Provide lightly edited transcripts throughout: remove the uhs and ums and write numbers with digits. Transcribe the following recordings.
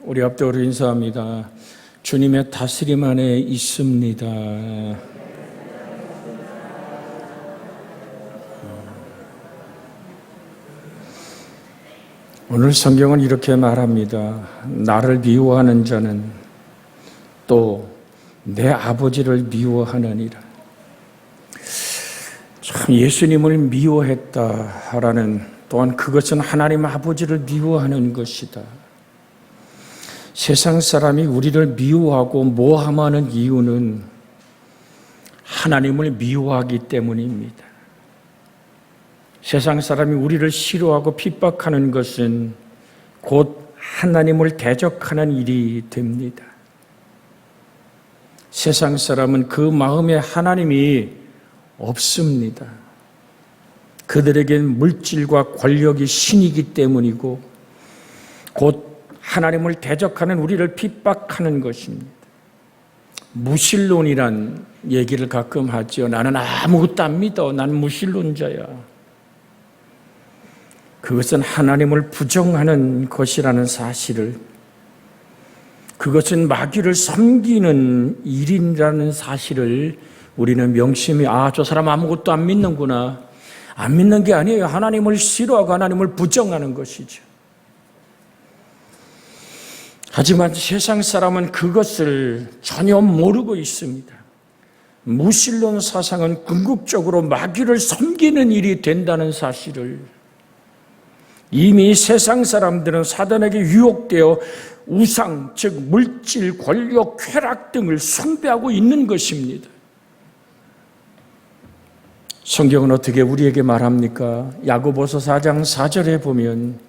우리 앞뒤로 인사합니다. 주님의 다스림 안에 있습니다. 오늘 성경은 이렇게 말합니다. 나를 미워하는 자는 또 내 아버지를 미워하느니라. 참 예수님을 미워했다라는, 또한 그것은 하나님 아버지를 미워하는 것이다. 세상 사람이 우리를 미워하고 모함하는 이유는 하나님을 미워하기 때문입니다. 세상 사람이 우리를 싫어하고 핍박하는 것은 곧 하나님을 대적하는 일이 됩니다. 세상 사람은 그 마음에 하나님이 없습니다. 그들에겐 물질과 권력이 신이기 때문이고 곧 하나님을 대적하는 우리를 핍박하는 것입니다. 무신론이란 얘기를 가끔 하죠. 나는 아무것도 안 믿어. 난 무신론자야. 그것은 하나님을 부정하는 것이라는 사실을, 그것은 마귀를 섬기는 일이라는 사실을 우리는 명심히, 저 사람 아무것도 안 믿는구나. 안 믿는 게 아니에요. 하나님을 싫어하고 하나님을 부정하는 것이죠. 하지만 세상 사람은 그것을 전혀 모르고 있습니다. 무신론 사상은 궁극적으로 마귀를 섬기는 일이 된다는 사실을, 이미 세상 사람들은 사단에게 유혹되어 우상, 즉 물질, 권력, 쾌락 등을 숭배하고 있는 것입니다. 성경은 어떻게 우리에게 말합니까? 야고보서 4장 4절에 보면,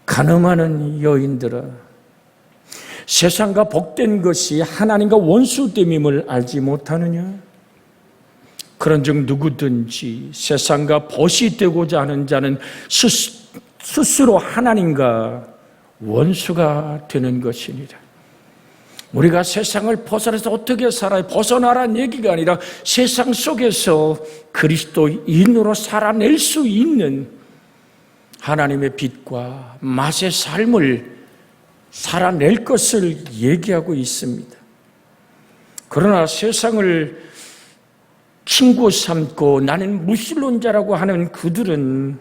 간음하는 여인들아, 세상과 복된 것이 하나님과 원수됨임을 알지 못하느냐? 그런즉 누구든지 세상과 벗이 되고자 하는 자는 스스로 하나님과 원수가 되는 것이니라. 우리가 세상을 벗어나서 어떻게 살아요? 벗어나라는 얘기가 아니라 세상 속에서 그리스도인으로 살아낼 수 있는 하나님의 빛과 맛의 삶을 살아낼 것을 얘기하고 있습니다. 그러나 세상을 친구 삼고 나는 무신론자라고 하는 그들은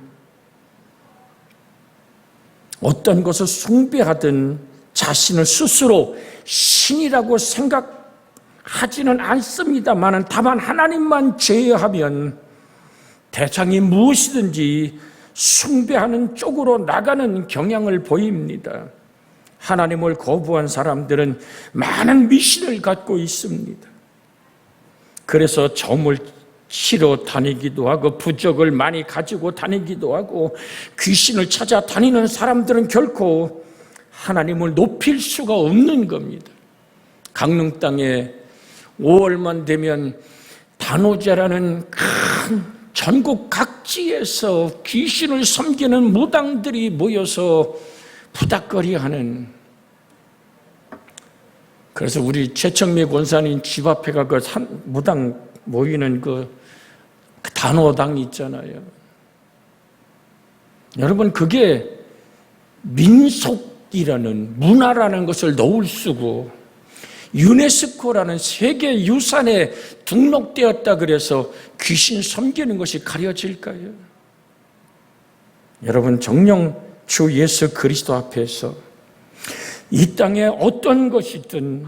어떤 것을 숭배하든 자신을 스스로 신이라고 생각하지는 않습니다만, 다만 하나님만 제외하면 대상이 무엇이든지 숭배하는 쪽으로 나가는 경향을 보입니다. 하나님을 거부한 사람들은 많은 미신을 갖고 있습니다. 그래서 점을 치러 다니기도 하고 부적을 많이 가지고 다니기도 하고 귀신을 찾아 다니는 사람들은 결코 하나님을 높일 수가 없는 겁니다. 강릉 땅에 5월만 되면 단오제라는 큰 전국 각지에서 귀신을 섬기는 무당들이 모여서 부닥거리하는, 그래서 우리 최청미 권사님 집 앞에가 그 무당 모이는 그 단오당 있잖아요. 여러분, 그게 민속이라는, 문화라는 것을 넣을 쓰고 유네스코라는 세계 유산에 등록되었다 그래서 귀신 섬기는 것이 가려질까요? 여러분, 정녕 주 예수 그리스도 앞에서 이 땅에 어떤 것이든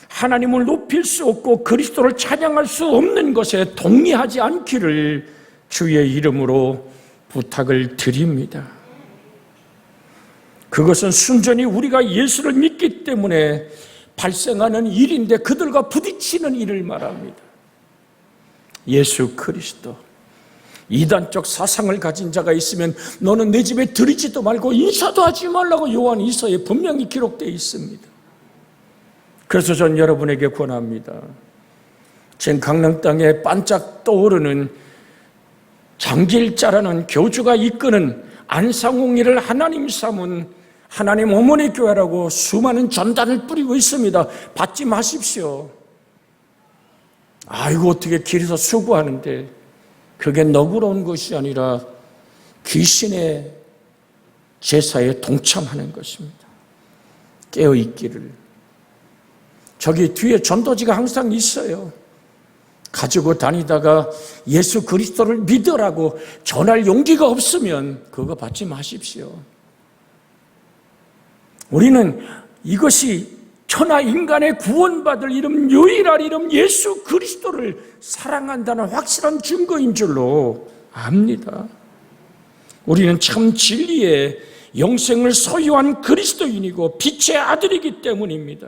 하나님을 높일 수 없고 그리스도를 찬양할 수 없는 것에 동의하지 않기를 주의 이름으로 부탁을 드립니다. 그것은 순전히 우리가 예수를 믿기 때문에 발생하는 일인데 그들과 부딪히는 일을 말합니다. 예수 그리스도, 이단적 사상을 가진 자가 있으면 너는 내 집에 들이지도 말고 인사도 하지 말라고 요한 2서에 분명히 기록되어 있습니다. 그래서 전 여러분에게 권합니다. 지금 강릉 땅에 반짝 떠오르는 장길자라는 교주가 이끄는 안상홍리를 하나님 삼은 하나님 어머니 교회라고 수많은 전단을 뿌리고 있습니다. 받지 마십시오. 아이고, 어떻게 길에서 수고하는데, 그게 너그러운 것이 아니라 귀신의 제사에 동참하는 것입니다. 깨어있기를. 저기 뒤에 전도지가 항상 있어요. 가지고 다니다가 예수 그리스도를 믿으라고 전할 용기가 없으면 그거 받지 마십시오. 우리는 이것이 천하 인간의 구원받을 이름, 유일한 이름 예수 그리스도를 사랑한다는 확실한 증거인 줄로 압니다. 우리는 참 진리의 영생을 소유한 그리스도인이고 빛의 아들이기 때문입니다.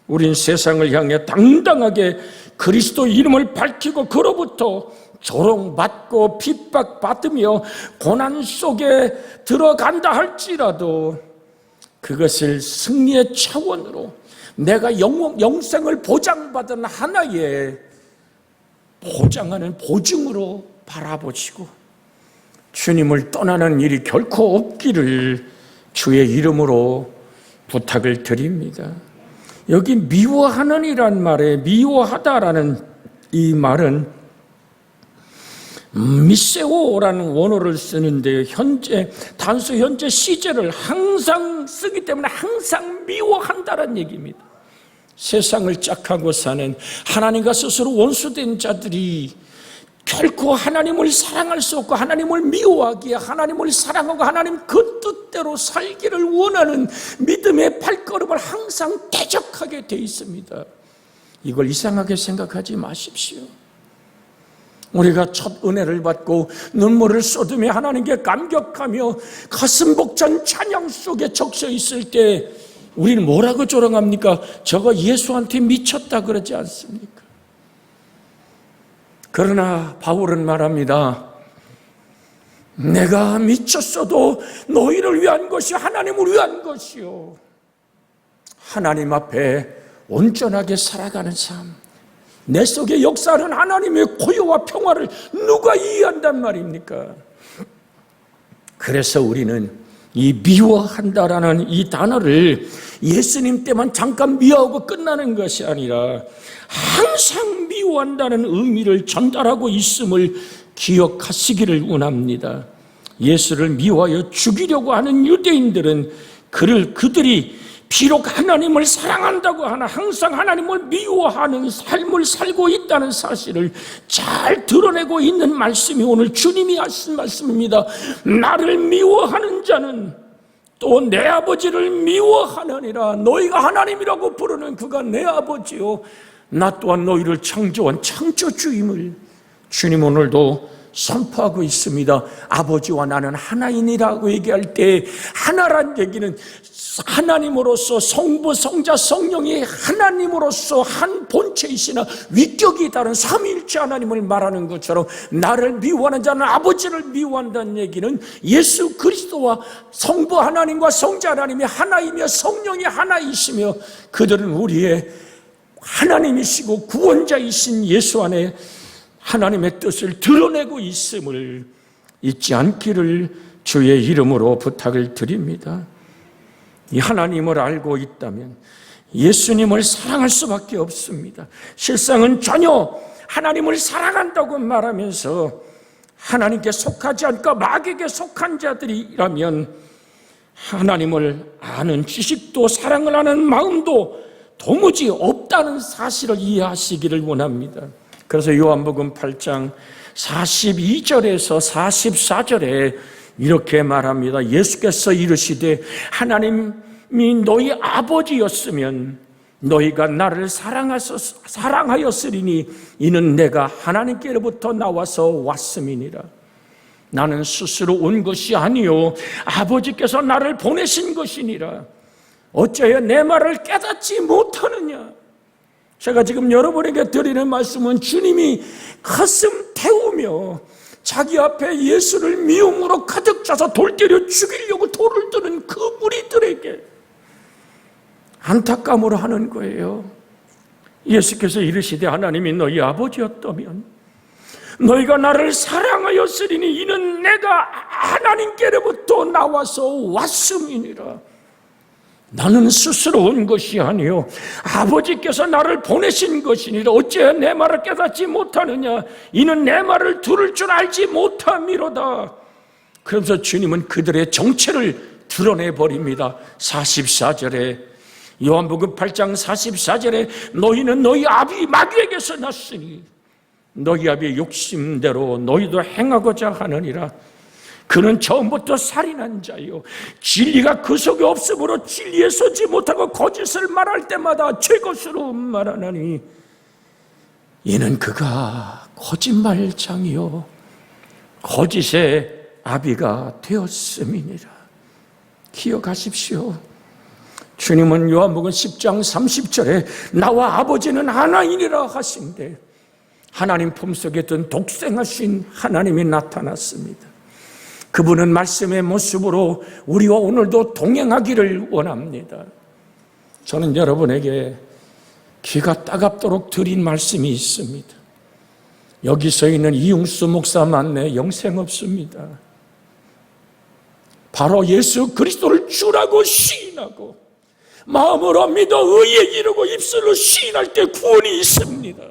우린 세상을 향해 당당하게 그리스도 이름을 밝히고 그로부터 조롱받고 핍박받으며 고난 속에 들어간다 할지라도 그것을 승리의 차원으로 내가 영생을 보장받은 하나의 보장하는 보증으로 바라보시고 주님을 떠나는 일이 결코 없기를 주의 이름으로 부탁을 드립니다. 여기 미워하는 이란 말에 미워하다라는 이 말은 미세오라는 원어를 쓰는데 단수 현재 시제를 항상 쓰기 때문에 항상 미워한다는 얘기입니다. 세상을 짝하고 사는 하나님과 스스로 원수된 자들이 결코 하나님을 사랑할 수 없고 하나님을 미워하기에 하나님을 사랑하고 하나님 그 뜻대로 살기를 원하는 믿음의 발걸음을 항상 대적하게 돼 있습니다. 이걸 이상하게 생각하지 마십시오. 우리가 첫 은혜를 받고 눈물을 쏟으며 하나님께 감격하며 가슴 벅찬 찬양 속에 적셔 있을 때 우리는 뭐라고 조롱합니까? 저거 예수한테 미쳤다 그러지 않습니까? 그러나 바울은 말합니다. 내가 미쳤어도 너희를 위한 것이 하나님을 위한 것이요. 하나님 앞에 온전하게 살아가는 삶, 내 속에 역사하는 하나님의 고요와 평화를 누가 이해한단 말입니까? 그래서 우리는 이 미워한다라는 이 단어를 예수님 때만 잠깐 미워하고 끝나는 것이 아니라 항상 미워한다는 의미를 전달하고 있음을 기억하시기를 원합니다. 예수를 미워하여 죽이려고 하는 유대인들은 그들이 비록 하나님을 사랑한다고 하나 항상 하나님을 미워하는 삶을 살고 있다는 사실을 잘 드러내고 있는 말씀이 오늘 주님이 하신 말씀입니다. 나를 미워하는 자는 또 내 아버지를 미워하느니라. 너희가 하나님이라고 부르는 그가 내 아버지요 나 또한 너희를 창조한 창조주임을 주님 오늘도 선포하고 있습니다. 아버지와 나는 하나이니라고 얘기할 때 하나란 얘기는 하나님으로서 성부, 성자, 성령이 하나님으로서 한 본체이시나 위격이 다른 삼위일체 하나님을 말하는 것처럼 나를 미워하는 자는 아버지를 미워한다는 얘기는 예수 그리스도와 성부 하나님과 성자 하나님이 하나이며 성령이 하나이시며 그들은 우리의 하나님이시고 구원자이신 예수 안에 하나님의 뜻을 드러내고 있음을 잊지 않기를 주의 이름으로 부탁을 드립니다. 이 하나님을 알고 있다면 예수님을 사랑할 수밖에 없습니다. 실상은 전혀 하나님을 사랑한다고 말하면서 하나님께 속하지 않고 마귀에게 속한 자들이라면 하나님을 아는 지식도 사랑을 하는 마음도 도무지 없다는 사실을 이해하시기를 원합니다. 그래서 요한복음 8장 42절에서 44절에 이렇게 말합니다. 예수께서 이르시되 하나님이 너희 아버지였으면 너희가 나를 사랑하였으리니 이는 내가 하나님께로부터 나와서 왔음이니라. 나는 스스로 온 것이 아니요 아버지께서 나를 보내신 것이니라. 어찌하여 내 말을 깨닫지 못하느냐. 제가 지금 여러분에게 드리는 말씀은 주님이 가슴 태우며 자기 앞에 예수를 미움으로 가득 차서 돌 때려 죽이려고 돌을 드는 그 무리들에게 안타까움으로 하는 거예요. 예수께서 이르시되 하나님이 너희 아버지였다면 너희가 나를 사랑하였으리니 이는 내가 하나님께로부터 나와서 왔음이니라. 나는 스스로 온 것이 아니요 아버지께서 나를 보내신 것이니라. 어찌 내 말을 깨닫지 못하느냐. 이는 내 말을 들을 줄 알지 못함이로다. 그러면서 주님은 그들의 정체를 드러내버립니다. 44절에 요한복음 8장 44절에 너희는 너희 아비 마귀에게서 났으니 너희 아비의 욕심대로 너희도 행하고자 하느니라. 그는 처음부터 살인한 자요 진리가 그 속에 없으므로 진리에 서지 못하고 거짓을 말할 때마다 제 것으로 말하나니 이는 그가 거짓말장이요 거짓의 아비가 되었음이니라. 기억하십시오. 주님은 요한복음 10장 30절에 나와 아버지는 하나이니라 하신데 하나님 품속에 든 독생하신 하나님이 나타났습니다. 그분은 말씀의 모습으로 우리와 오늘도 동행하기를 원합니다. 저는 여러분에게 귀가 따갑도록 드린 말씀이 있습니다. 여기 서 있는 이용수 목사 만내 영생 없습니다. 바로 예수 그리스도를 주라고 시인하고 마음으로 믿어 의에 이르고 입술로 시인할 때 구원이 있습니다.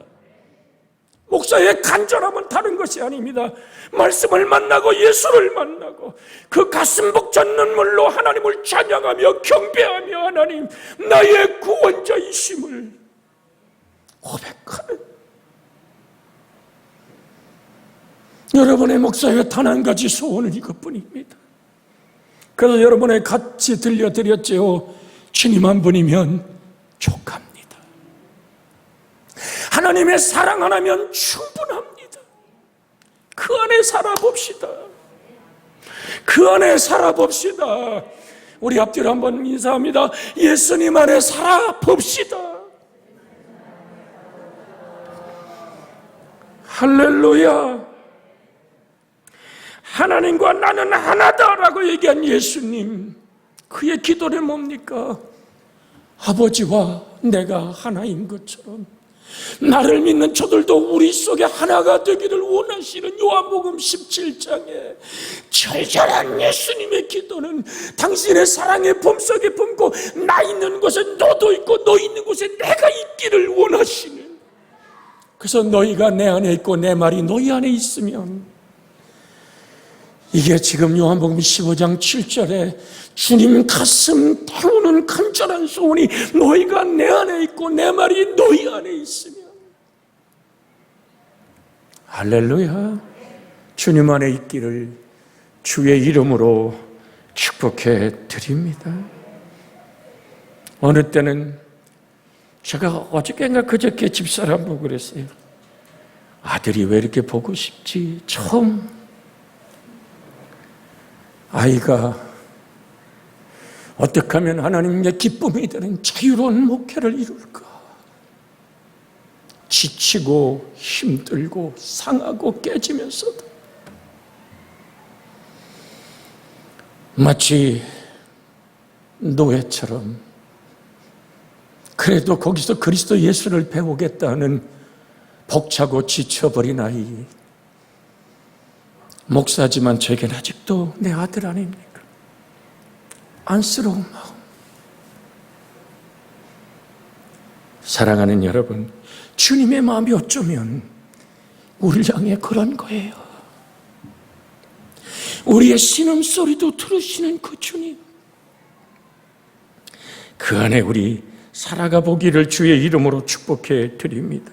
목사의 간절함은 다른 것이 아닙니다. 말씀을 만나고 예수를 만나고 그 가슴 벅찬 눈물로 하나님을 찬양하며 경배하며 하나님 나의 구원자이심을 고백하는 여러분의 목사의 단 한 가지 소원은 이것뿐입니다. 그래서 여러분에 같이 들려드렸지요. 주님 한 분이면 족합니다. 하나님의 사랑 하나면 충분합니다. 그 안에 살아봅시다. 그 안에 살아봅시다. 우리 앞뒤로 한번 인사합니다. 예수님 안에 살아봅시다. 할렐루야. 하나님과 나는 하나다라고 얘기한 예수님, 그의 기도는 뭡니까? 아버지와 내가 하나인 것처럼 나를 믿는 저들도 우리 속에 하나가 되기를 원하시는 요한복음 17장에 절절한 예수님의 기도는 당신의 사랑의 품속에 품고 나 있는 곳에 너도 있고 너 있는 곳에 내가 있기를 원하시는, 그래서 너희가 내 안에 있고 내 말이 너희 안에 있으면, 이게 지금 요한복음 15장 7절에 주님 가슴 태우는 간절한 소원이 너희가 내 안에 있고 내 말이 너희 안에 있으면, 할렐루야. 주님 안에 있기를 주의 이름으로 축복해 드립니다. 어느 때는 제가 어저께인가 그저께 집사람 보고 그랬어요. 아들이 왜 이렇게 보고 싶지? 처음 아이가 어떻게 하면 하나님의 기쁨이 되는 자유로운 목회를 이룰까? 지치고 힘들고 상하고 깨지면서도 마치 노예처럼 그래도 거기서 그리스도 예수를 배우겠다는 벅차고 지쳐버린 아이, 목사지만 저에겐 아직도 내 아들 아닙니까? 안쓰러운 마음. 사랑하는 여러분, 주님의 마음이 어쩌면 우리를 향해 그런 거예요. 우리의 신음소리도 들으시는 그 주님, 그 안에 우리 살아가 보기를 주의 이름으로 축복해 드립니다.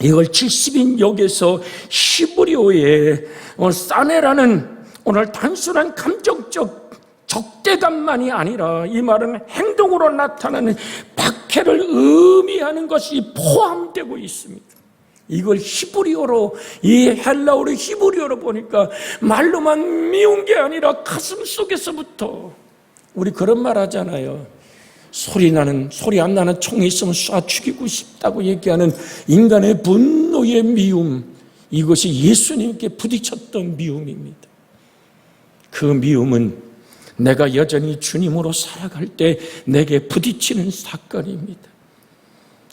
이걸 70인 역에서 히브리어의 사네라는 오늘 단순한 감정적 적대감만이 아니라 이 말은 행동으로 나타나는 박해를 의미하는 것이 포함되고 있습니다. 이걸 히브리어로, 이 헬라어로 히브리어로 보니까 말로만 미운 게 아니라 가슴 속에서부터, 우리 그런 말 하잖아요. 소리 안 나는 총이 있으면 쏴 죽이고 싶다고 얘기하는 인간의 분노의 미움, 이것이 예수님께 부딪혔던 미움입니다. 그 미움은 내가 여전히 주님으로 살아갈 때 내게 부딪히는 사건입니다.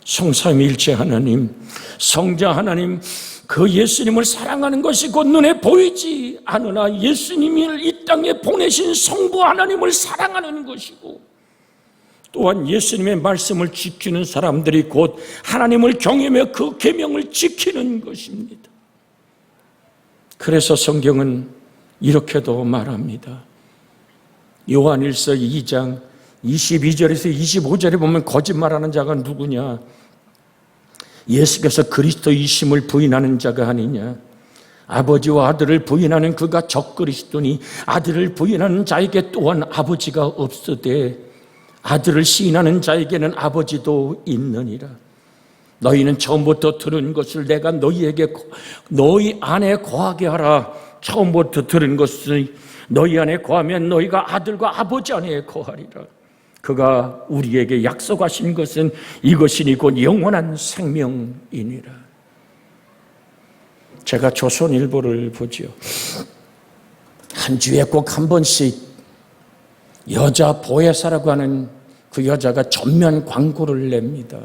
성삼위일체 하나님, 성자 하나님, 그 예수님을 사랑하는 것이 곧 눈에 보이지 않으나 예수님을 이 땅에 보내신 성부 하나님을 사랑하는 것이고, 또한 예수님의 말씀을 지키는 사람들이 곧 하나님을 경외하며 그 계명을 지키는 것입니다. 그래서 성경은 이렇게도 말합니다. 요한일서 2장 22절에서 25절에 보면 거짓말하는 자가 누구냐? 예수께서 그리스도이심을 부인하는 자가 아니냐? 아버지와 아들을 부인하는 그가 적그리스도니 아들을 부인하는 자에게 또한 아버지가 없으되 아들을 시인하는 자에게는 아버지도 있느니라. 너희는 처음부터 들은 것을 내가 너희 안에 거하게 하라. 처음부터 들은 것을 너희 안에 거하면 너희가 아들과 아버지 안에 거하리라. 그가 우리에게 약속하신 것은 이것이니 곧 영원한 생명이니라. 제가 조선일보를 보지요. 한 주에 꼭 한 번씩 여자 보혜사라고 하는 그 여자가 전면 광고를 냅니다.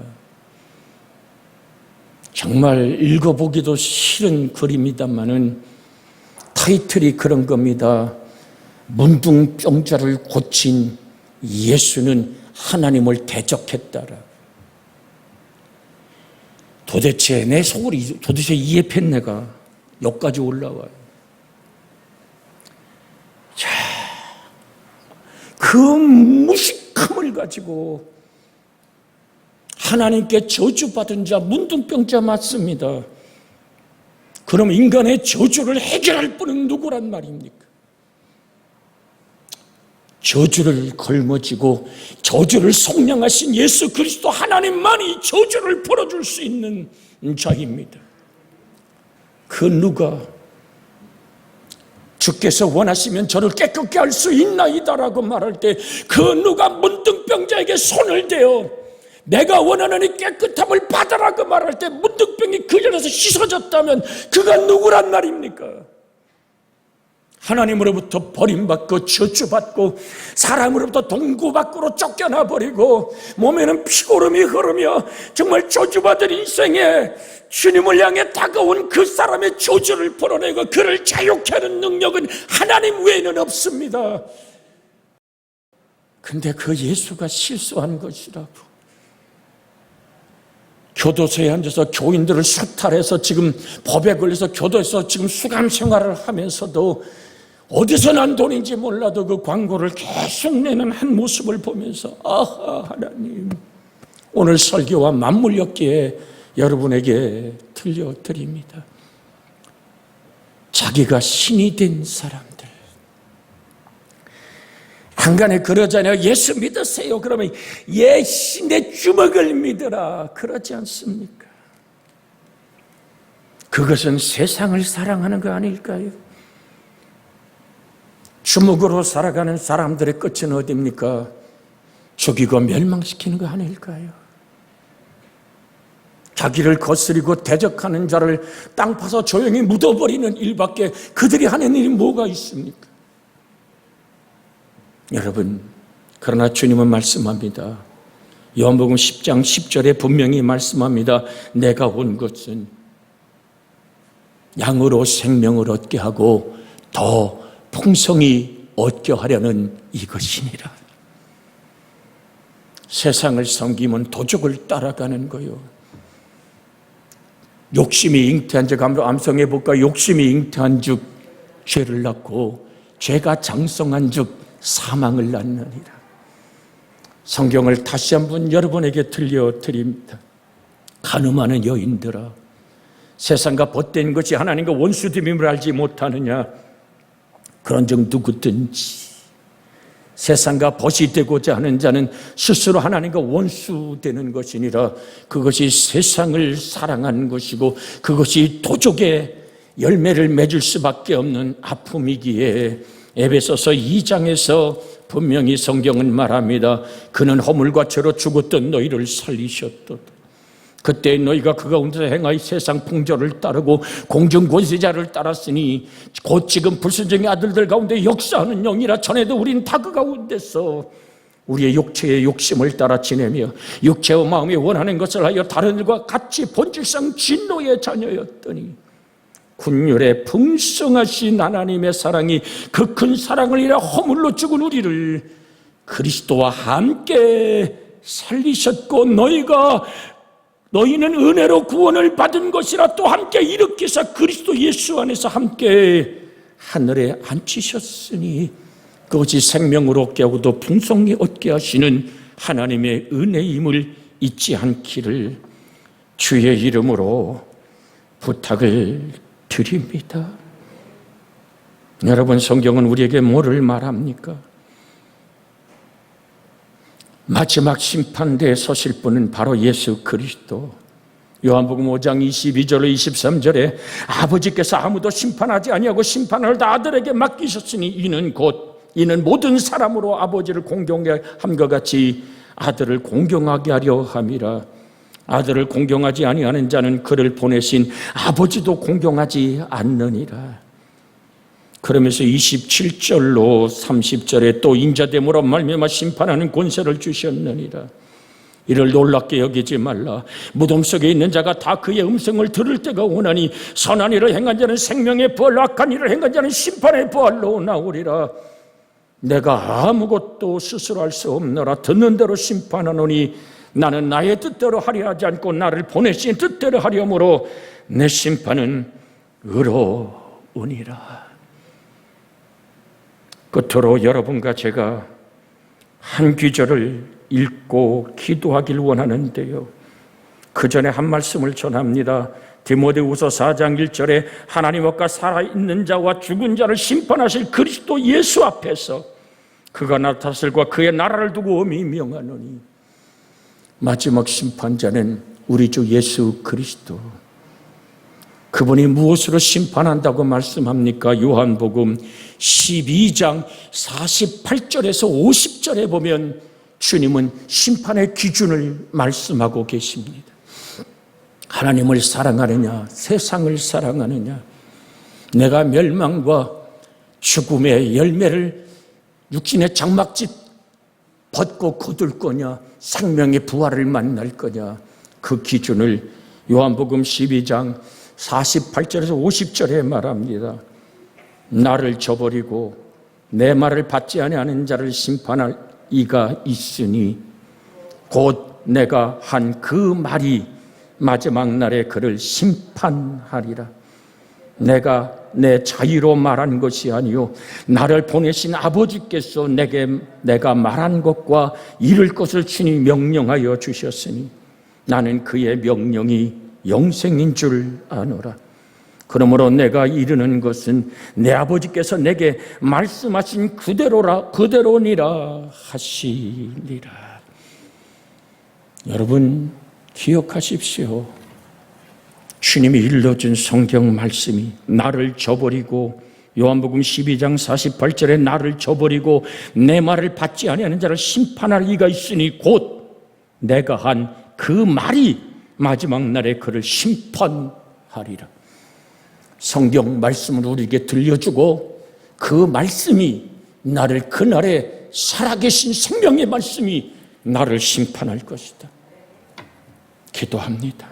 정말 읽어보기도 싫은 글입니다만은 타이틀이 그런 겁니다. 문둥병자를 고친 예수는 하나님을 대적했다라. 도대체 내 속을 도대체 이해했네가 여기까지 올라와요. 자, 그 무식함을 가지고 하나님께 저주받은 자, 문둥병자 맞습니다. 그럼 인간의 저주를 해결할 분은 누구란 말입니까? 저주를 걸머쥐고 저주를 속량하신 예수 그리스도 하나님만이 저주를 풀어줄 수 있는 자입니다. 그 누가 주께서 원하시면 저를 깨끗게 할 수 있나이다라고 말할 때 그 누가 문둥병자에게 손을 대어 내가 원하는 이 깨끗함을 받아라고 말할 때 문둥병이 그 자리에서 씻어졌다면 그가 누구란 말입니까? 하나님으로부터 버림받고 저주받고 사람으로부터 동구 밖으로 쫓겨나 버리고 몸에는 피고름이 흐르며 정말 저주받은 인생에 주님을 향해 다가온 그 사람의 저주를 풀어내고 그를 자유케 하는 능력은 하나님 외에는 없습니다. 근데 그 예수가 실수한 것이라고. 교도소에 앉아서 교인들을 수탈해서 지금 법에 걸려서 교도에서 지금 수감 생활을 하면서도 어디서 난 돈인지 몰라도 그 광고를 계속 내는 한 모습을 보면서 아하, 하나님, 오늘 설교와 맞물렸기에 여러분에게 들려드립니다. 자기가 신이 된 사람들, 한간에 그러잖아요. 예수 믿으세요. 그러면 예수 내 주먹을 믿으라. 그러지 않습니까? 그것은 세상을 사랑하는 거 아닐까요? 주먹으로 살아가는 사람들의 끝은 어디입니까? 죽이고 멸망시키는 거 아닐까요? 자기를 거스리고 대적하는 자를 땅 파서 조용히 묻어버리는 일밖에 그들이 하는 일이 뭐가 있습니까? 여러분, 그러나 주님은 말씀합니다. 요한복음 10장 10절에 분명히 말씀합니다. 내가 온 것은 양으로 생명을 얻게 하고 더 풍성히 얻게 하려는 이것이니라. 세상을 섬기면 도적을 따라가는 거요. 욕심이 잉태한 즉, 암송해 볼까? 욕심이 잉태한 즉 죄를 낳고 죄가 장성한 즉 사망을 낳느니라. 성경을 다시 한번 여러분에게 들려드립니다. 가늠하는 여인들아, 세상과 벗된 것이 하나님과 원수됨임을 알지 못하느냐? 그런즉 누구든지 세상과 벗이 되고자 하는 자는 스스로 하나님과 원수되는 것이니라. 그것이 세상을 사랑하는 것이고 그것이 도적의 열매를 맺을 수밖에 없는 아픔이기에 에베소서 2장에서 분명히 성경은 말합니다. 그는 허물과 죄로 죽었던 너희를 살리셨도다. 그때 너희가 그 가운데서 행하여 세상 풍조를 따르고 공중 권세자를 따랐으니 곧 지금 불순종의 아들들 가운데 역사하는 영이라. 전에도 우리는 다 그 가운데서 우리의 육체의 욕심을 따라 지내며 육체와 마음이 원하는 것을 하여 다른 일과 같이 본질상 진노의 자녀였더니 군율의 풍성하신 하나님의 사랑이 그 큰 사랑을 인해 허물로 죽은 우리를 그리스도와 함께 살리셨고 너희는 은혜로 구원을 받은 것이라 또 함께 일으키사 그리스도 예수 안에서 함께 하늘에 앉히셨으니 그것이 생명으로 얻게 하고 또 풍성히 얻게 하시는 하나님의 은혜임을 잊지 않기를 주의 이름으로 부탁을 드립니다. 여러분, 성경은 우리에게 뭐를 말합니까? 마지막 심판대에 서실 분은 바로 예수 그리스도. 요한복음 5장 22절 23절에 아버지께서 아무도 심판하지 아니하고 심판을 다 아들에게 맡기셨으니 이는 모든 사람으로 아버지를 공경함과 같이 아들을 공경하게 하려 함이라. 아들을 공경하지 아니하는 자는 그를 보내신 아버지도 공경하지 않느니라. 그러면서 27절로 30절에 또 인자됨으로 말미암아 심판하는 권세를 주셨느니라. 이를 놀랍게 여기지 말라. 무덤 속에 있는 자가 다 그의 음성을 들을 때가 오나니 선한 일을 행한 자는 생명의 부활로 악한 일을 행한 자는 심판의 부활로 나오리라. 내가 아무것도 스스로 할 수 없노라. 듣는 대로 심판하노니 나는 나의 뜻대로 하려 하지 않고 나를 보내신 뜻대로 하려므로 내 심판은 의로우니라. 끝으로 여러분과 제가 한 구절을 읽고 기도하길 원하는데요, 그 전에 한 말씀을 전합니다. 디모데후서 4장 1절에 하나님 앞과 살아있는 자와 죽은 자를 심판하실 그리스도 예수 앞에서 그가 나타나실과 그의 나라를 두고 엄히 명하노니, 마지막 심판자는 우리 주 예수 그리스도. 그분이 무엇으로 심판한다고 말씀합니까? 요한복음 12장 48절에서 50절에 보면 주님은 심판의 기준을 말씀하고 계십니다. 하나님을 사랑하느냐, 세상을 사랑하느냐, 내가 멸망과 죽음의 열매를 육신의 장막집 벗고 거둘 거냐, 생명의 부활을 만날 거냐, 그 기준을 요한복음 12장 48절에서 50절에 말합니다. 나를 저버리고 내 말을 받지 아니하는 자를 심판할 이가 있으니 곧 내가 한 그 말이 마지막 날에 그를 심판하리라. 내가 내 자유로 말한 것이 아니요 나를 보내신 아버지께서 내가 말한 것과 이룰 것을 친히 명령하여 주셨으니 나는 그의 명령이 영생인 줄 아노라. 그러므로 내가 이르는 것은 내 아버지께서 내게 말씀하신 그대로니라 하시리라. 여러분 기억하십시오. 주님이 일러준 성경 말씀이 나를 저버리고, 요한복음 12장 48절에 나를 저버리고 내 말을 받지 아니하는 자를 심판할 이가 있으니 곧 내가 한 그 말이 마지막 날에 그를 심판하리라. 성경 말씀을 우리에게 들려주고 그 말씀이 나를 그날에 살아계신 생명의 말씀이 나를 심판할 것이다. 기도합니다.